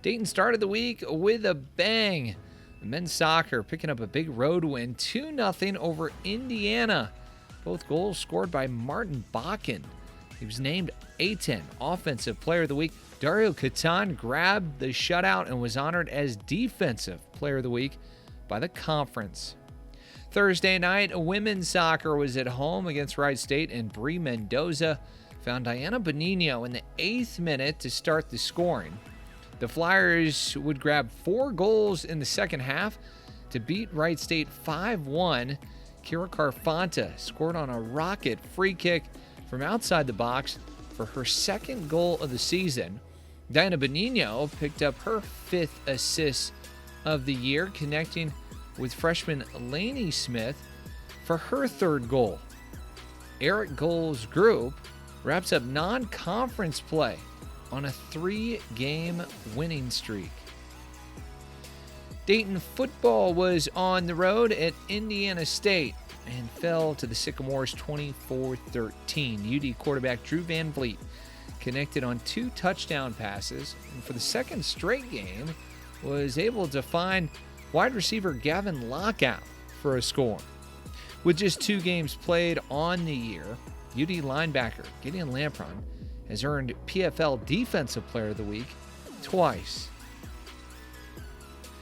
Dayton started the week with a bang. The men's soccer picking up a big road win, 2-0 over Indiana. Both goals scored by Martin Bakken. He was named A10 Offensive Player of the Week. Dario Catan grabbed the shutout and was honored as Defensive Player of the Week by the conference. Thursday night, women's soccer was at home against Wright State, and Bree Mendoza found Diana Bonino in the 8th minute to start the scoring. The Flyers would grab 4 goals in the second half to beat Wright State 5-1. Kira Carfanta scored on a rocket free kick from outside the box for her 2nd goal of the season. Diana Bonino picked up her 5th assist of the year, connecting with freshman Lainey Smith for her 3rd goal. Eric Goals' group wraps up non-conference play on a 3-game winning streak. Dayton football was on the road at Indiana State and fell to the Sycamores 24-13. UD quarterback Drew VanVleet connected on 2 touchdown passes, and for the 2nd straight game was able to find wide receiver Gavin Lochow for a score. With just 2 games played on the year, UD linebacker Gideon Lampron has earned PFL Defensive Player of the Week twice.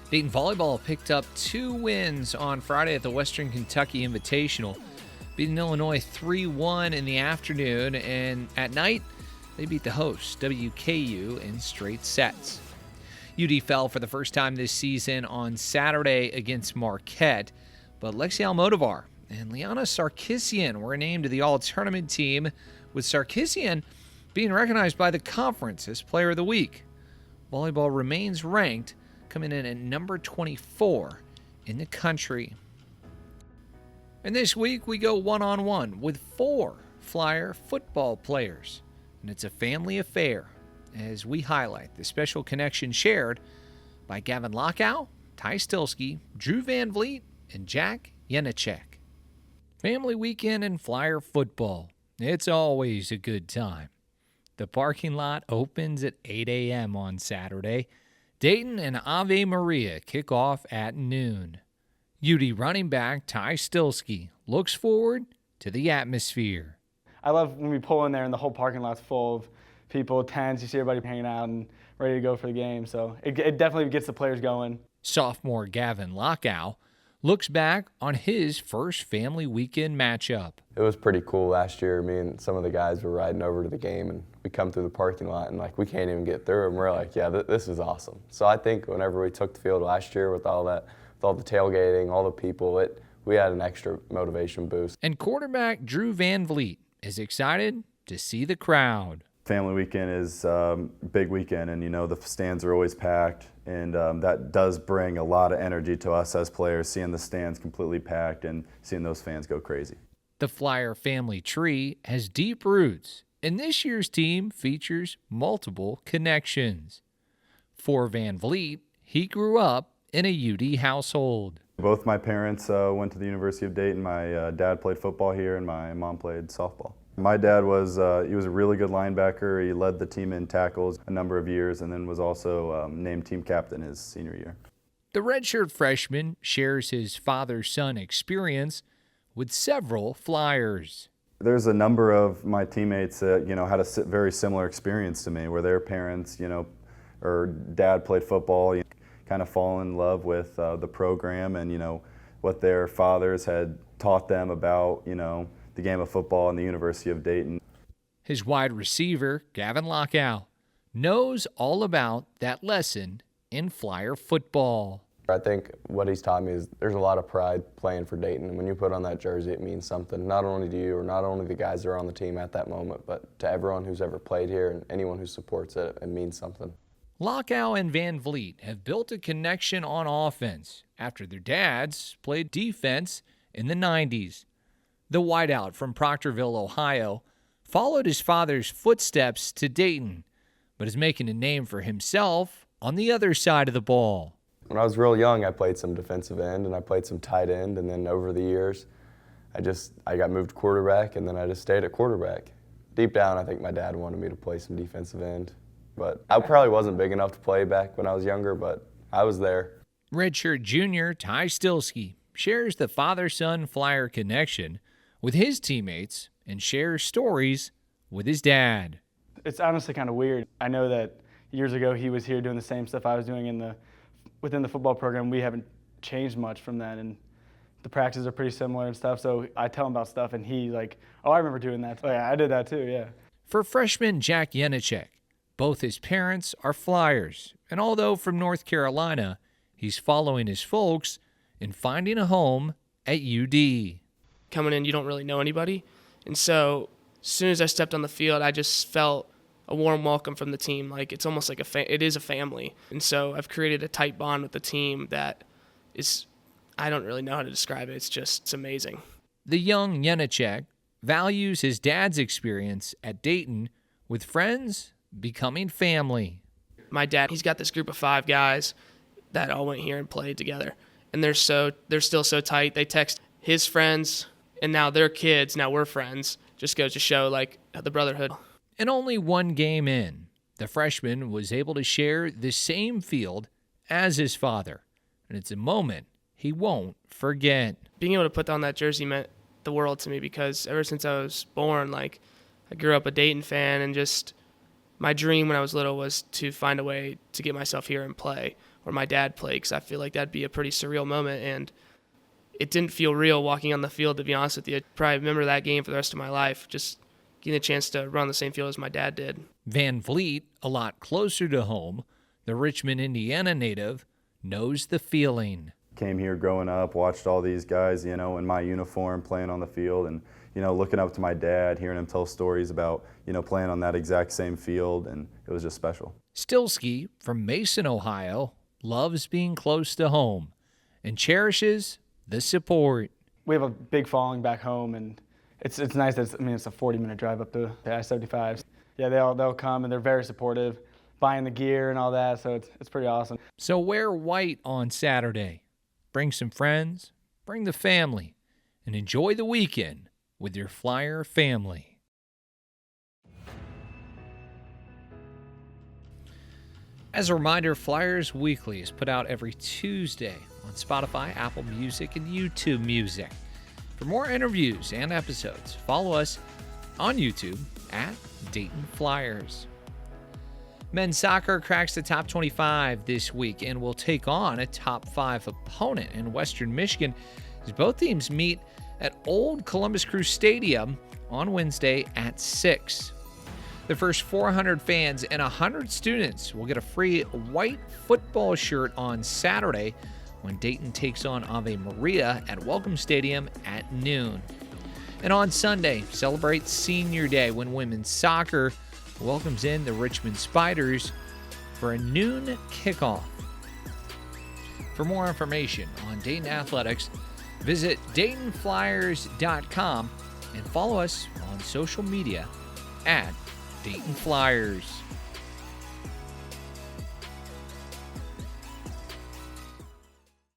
Dayton volleyball picked up 2 wins on Friday at the Western Kentucky Invitational, beating Illinois 3-1 in the afternoon, and at night they beat the hosts, WKU, in straight sets. UD fell for the first time this season on Saturday against Marquette, but Lexi Almodovar and Liana Sarkisian were named to the all-tournament team, with Sarkisian being recognized by the conference as Player of the Week. Volleyball remains ranked, coming in at number 24 in the country. And this week we go one-on-one with 4 Flyer football players, and it's a family affair as we highlight the special connection shared by Gavin Lochow, Ty Stylski, Drew VanVleet, and Jack Yenichek. Family weekend in Flyer football. It's always a good time. The parking lot opens at 8 a.m. on Saturday. Dayton and Ave Maria kick off at noon. UD running back Ty Stylski looks forward to the atmosphere. I love when we pull in there and the whole parking lot's full of people, tents, you see everybody hanging out and ready to go for the game. So it definitely gets the players going. Sophomore Gavin Lochow looks back on his first family weekend matchup. It was pretty cool last year. Me and some of the guys were riding over to the game, and we come through the parking lot, and we can't even get through, and we're like, yeah, this is awesome. So I think whenever we took the field last year with all the tailgating, all the people, we had an extra motivation boost. And quarterback Drew VanVleet is excited to see the crowd. Family weekend is a big weekend, and the stands are always packed, and that does bring a lot of energy to us as players, seeing the stands completely packed and seeing those fans go crazy. The Flyer family tree has deep roots, and this year's team features multiple connections. For VanVleet, he grew up in a UD household. Both my parents went to the University of Dayton. My dad played football here, and my mom played softball. My dad was a really good linebacker. He led the team in tackles a number of years, and then was also named team captain his senior year. The redshirt freshman shares his father-son experience with several Flyers. There's a number of my teammates that had a very similar experience to me, where their parents, or dad played football, kind of fall in love with the program and what their fathers had taught them about the game of football and the University of Dayton. His wide receiver, Gavin Lochow, knows all about that lesson in Flyer football. I think what he's taught me is there's a lot of pride playing for Dayton, and when you put on that jersey, it means something, not only to you or not only the guys that are on the team at that moment, but to everyone who's ever played here and anyone who supports it. It means something. Lochow and VanVleet have built a connection on offense after their dads played defense in the 90s. The wideout from Proctorville, Ohio, followed his father's footsteps to Dayton, but is making a name for himself on the other side of the ball. When I was real young, I played some defensive end and I played some tight end, and then over the years, I got moved to quarterback, and then I just stayed at quarterback. Deep down, I think my dad wanted me to play some defensive end. But I probably wasn't big enough to play back when I was younger, but I was there. Redshirt junior Ty Stylski shares the father-son Flyer connection with his teammates and shares stories with his dad. It's honestly kind of weird. I know that years ago he was here doing the same stuff I was doing within the football program. We haven't changed much from that, and the practices are pretty similar and stuff. So I tell him about stuff, and he like, oh, I remember doing that. Oh, yeah, I did that too, yeah. For freshman Jack Yenichek, both his parents are Flyers, and although from North Carolina, he's following his folks in finding a home at UD. Coming in, you don't really know anybody, and so as soon as I stepped on the field, I just felt a warm welcome from the team. Like it's almost like it is a family, and so I've created a tight bond with the team that is, I don't really know how to describe it. It's amazing. The young Yenichek values his dad's experience at Dayton with friends becoming family. My dad, he's got this group of 5 guys that all went here and played together, and they're still so tight. They text his friends, and now their kids. Now we're friends. Just goes to show like the brotherhood. And only one game in, the freshman was able to share the same field as his father, and it's a moment he won't forget. Being able to put on that jersey meant the world to me because ever since I was born, like I grew up a Dayton fan, and just my dream when I was little was to find a way to get myself here and play where my dad played, because I feel like that'd be a pretty surreal moment, and it didn't feel real walking on the field, to be honest with you. I'd probably remember that game for the rest of my life, just getting a chance to run the same field as my dad did. VanVleet, a lot closer to home, the Richmond, Indiana native, knows the feeling. Came here growing up, watched all these guys, you know, in my uniform playing on the field, and, you know, looking up to my dad, hearing him tell stories about, you know, playing on that exact same field, and it was just special. Stylski from Mason, Ohio, loves being close to home and cherishes the support. We have a big following back home, and it's nice that it's a 40-minute drive up to the I-75. Yeah, they'll come, and they're very supportive, buying the gear and all that, so it's pretty awesome. So wear white on Saturday. Bring some friends, bring the family, and enjoy the weekend with your Flyer family. As a reminder, Flyers Weekly is put out every Tuesday on Spotify, Apple Music, and YouTube Music. For more interviews and episodes, follow us on YouTube at Dayton Flyers. Men's soccer cracks the top 25 this week and will take on a top 5 opponent in Western Michigan as both teams meet at Old Columbus Crew Stadium on Wednesday at 6. The first 400 fans and 100 students will get a free white football shirt on Saturday when Dayton takes on Ave Maria at Welcome Stadium at noon. And on Sunday, celebrate Senior Day when women's soccer welcomes in the Richmond Spiders for a noon kickoff. For more information on Dayton athletics, visit DaytonFlyers.com and follow us on social media at Dayton Flyers.